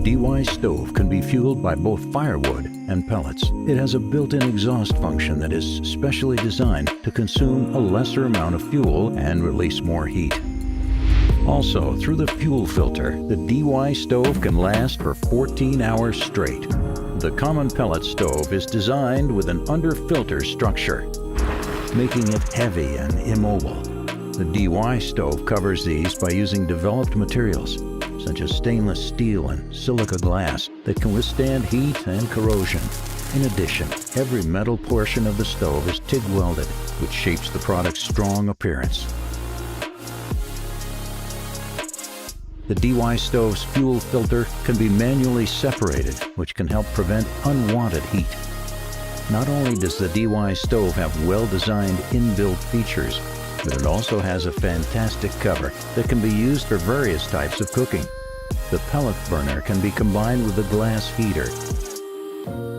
The DY stove can be fueled by both firewood and pellets. It has a built-in exhaust function that is specially designed to consume a lesser amount of fuel and release more heat. Also, through the fuel filter, the DY stove can last for 14 hours straight. The common pellet stove is designed with an under-filter structure, making it heavy and immobile. The DY stove covers these by using developed materials, such as stainless steel and silica glass, that can withstand heat and corrosion. In addition, every metal portion of the stove is TIG welded, which shapes the product's strong appearance. The DY stove's fuel filter can be manually separated, which can help prevent unwanted heat. Not only does the DY stove have well-designed inbuilt features, but it also has a fantastic cover that can be used for various types of cooking. The pellet burner can be combined with a glass heater,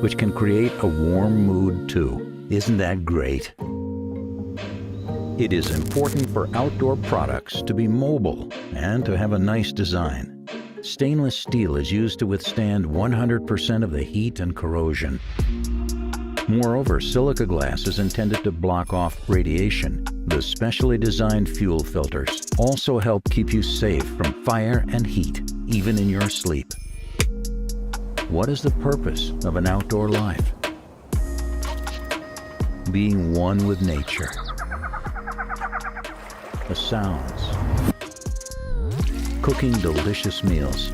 which can create a warm mood too. Isn't that great? It is important for outdoor products to be mobile and to have a nice design. Stainless steel is used to withstand 100% of the heat and corrosion. Moreover, silica glass is intended to block off radiation. The specially designed fuel filters also help keep you safe from fire and heat, even in your sleep. What is the purpose of an outdoor life? Being one with nature. The sounds. Cooking delicious meals.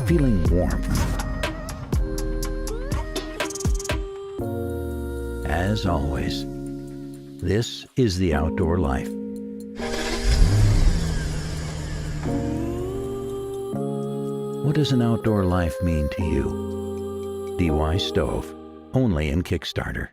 Feeling warmth. As always, this is the outdoor life. What does an outdoor life mean to you? DY Stove, only in Kickstarter.